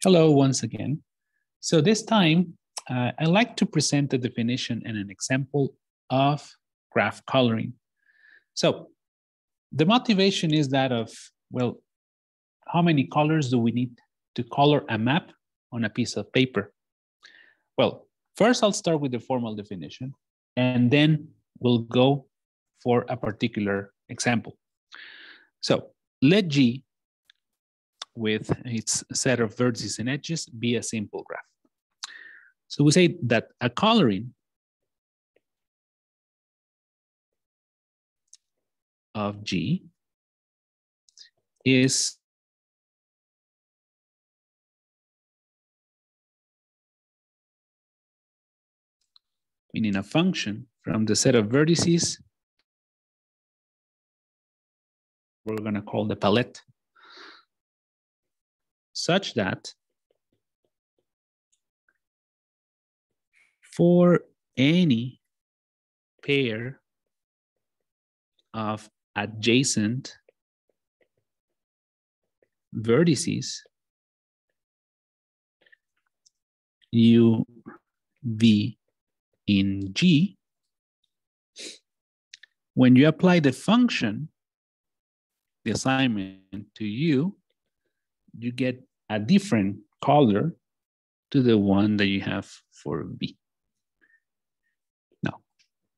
Hello once again. So this time, I'd like to present the definition and an example of graph coloring. So the motivation is that of, well, how many colors do we need to color a map on a piece of paper? Well, first I'll start with the formal definition, and then we'll go for a particular example. So let G, with its set of vertices and edges, be a simple graph. So we say that a coloring of G is meaning a function from the set of vertices we're going to call the palette, such that for any pair of adjacent vertices, U, V in G, when you apply the function, the assignment to U, you get a different color to the one that you have for V. Now,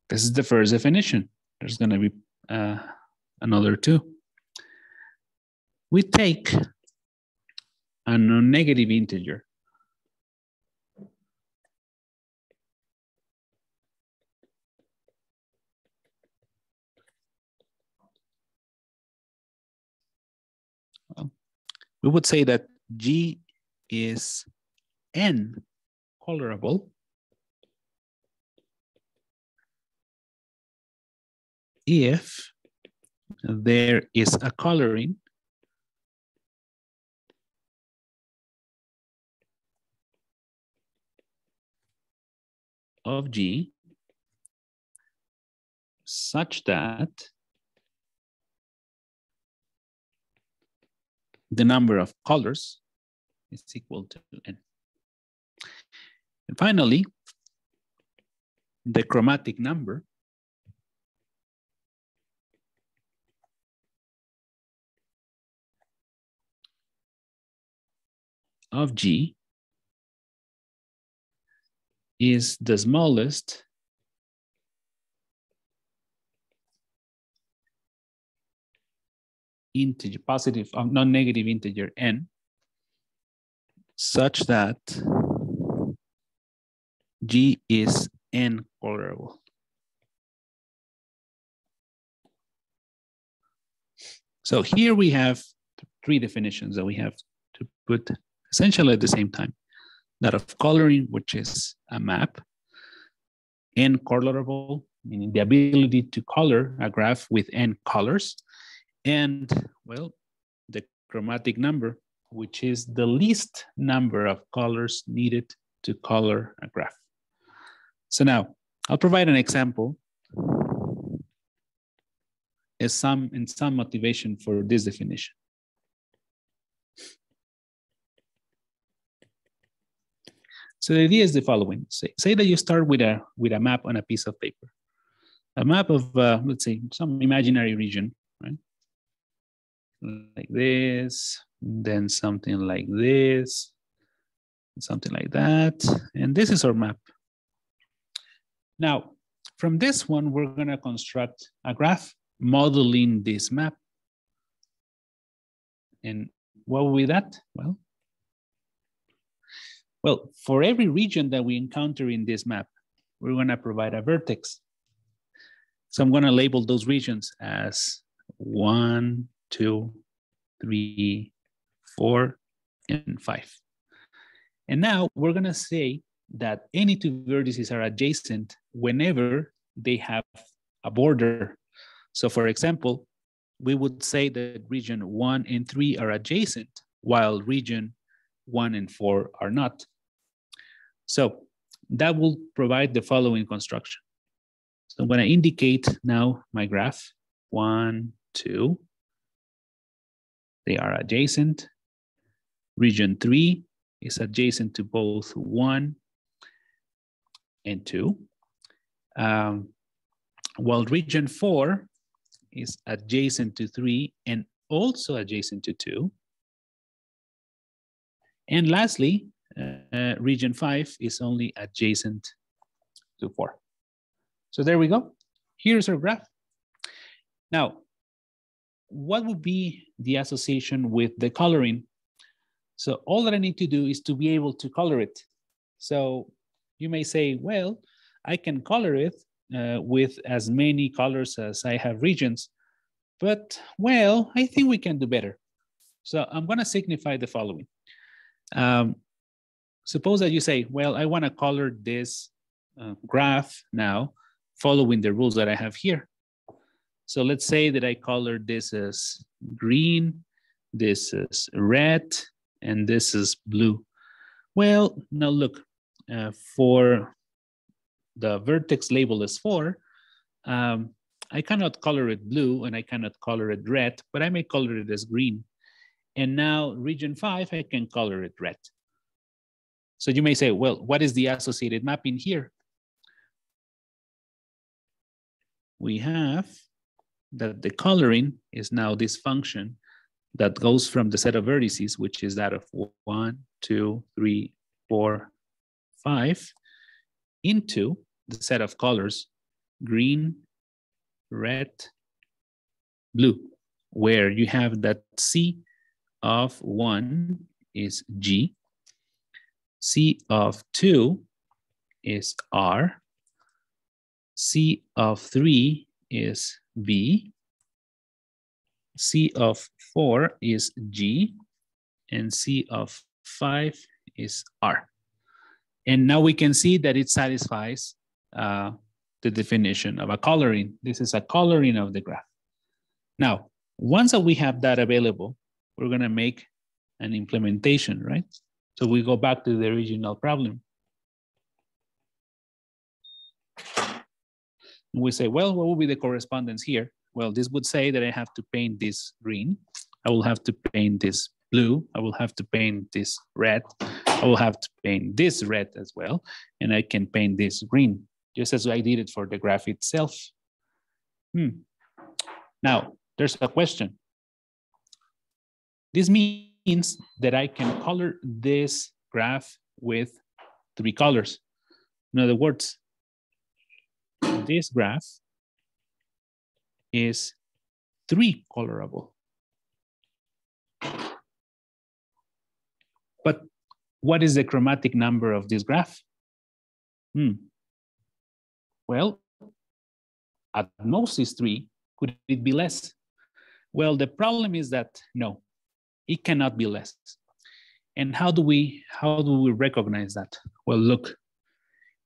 this is the first definition. There's going to be another two. We take a non-negative integer we would say that G is n-colorable if there is a coloring of G such that the number of colors is equal to n. And finally, the chromatic number of G is the smallest integer, positive or non-negative integer n, such that G is n-colorable. So here we have three definitions that we have to put essentially at the same time. That of coloring, which is a map, n-colorable, meaning the ability to color a graph with n colors, and, well, the chromatic number, which is the least number of colors needed to color a graph. So now, I'll provide an example as some motivation for this definition. So the idea is the following. Say that you start with a map on a piece of paper. A map of, let's say, some imaginary region, right? Like this, then something like this, something like that. And this is our map. Now, from this one, we're going to construct a graph modeling this map. And what will be that? Well, for every region that we encounter in this map, we're going to provide a vertex. So I'm going to label those regions as 1, 2, 3, 4, and 5. And now we're going to say that any two vertices are adjacent whenever they have a border. So for example, we would say that region 1 and 3 are adjacent, while region 1 and 4 are not. So that will provide the following construction. So I'm going to indicate now my graph, 1, 2. They are adjacent. Region 3 is adjacent to both 1 and 2. While region 4 is adjacent to 3 and also adjacent to 2. And lastly, region 5 is only adjacent to 4. So there we go. Here's our graph. Now, what would be the association with the coloring? So all that I need to do is to be able to color it. So you may say, well, I can color it with as many colors as I have regions, but well, I think we can do better. So I'm gonna signify the following. Suppose that you say, well, I wanna color this graph now following the rules that I have here. So let's say that I color this as green, this is red, and this is blue. Well, now look, for the vertex label as 4, I cannot color it blue and I cannot color it red, but I may color it as green. And now region 5, I can color it red. So you may say, well, what is the associated mapping here? We have that the coloring is now this function that goes from the set of vertices, which is that of 1, 2, 3, 4, 5, into the set of colors, green, red, blue, where you have that C of 1 is G, C of 2 is R, C of 3 is B, C of 4 is G, and C of 5 is R. And now we can see that it satisfies the definition of a coloring. This is a coloring of the graph. Now, once that we have that available, we're gonna make an implementation, right? So we go back to the original problem. We say, well, what will be the correspondence here? Well, this would say that I have to paint this green. I will have to paint this blue. I will have to paint this red. I will have to paint this red as well. And I can paint this green, just as I did it for the graph itself. Now, there's a question. This means that I can color this graph with 3 colors. In other words, this graph is 3 colorable. But what is the chromatic number of this graph? Well, at most is 3. Could it be less? Well, the problem is that no, it cannot be less. And how do we recognize that? Well, look,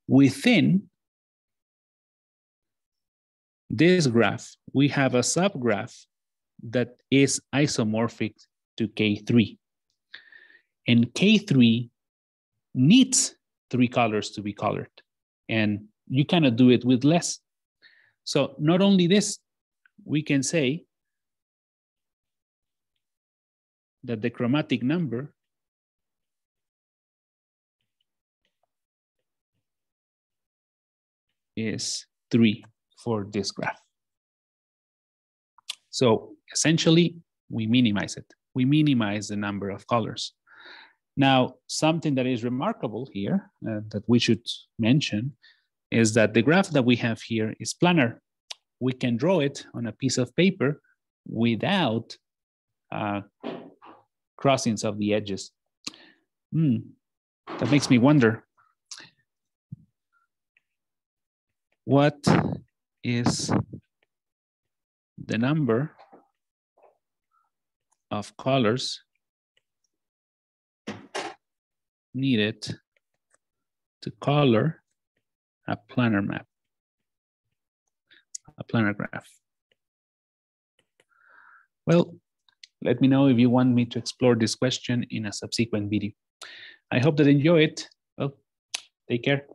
within this graph, we have a subgraph that is isomorphic to K3. And K3 needs 3 colors to be colored. And you cannot do it with less. So not only this, we can say that the chromatic number is 3 for this graph. So essentially, we minimize it. We minimize the number of colors. Now, something that is remarkable here that we should mention is that the graph that we have here is planar. We can draw it on a piece of paper without crossings of the edges. That makes me wonder, what is the number of colors needed to color a planar map, a planar graph? Well, let me know if you want me to explore this question in a subsequent video. I hope that you enjoy it. Well, take care.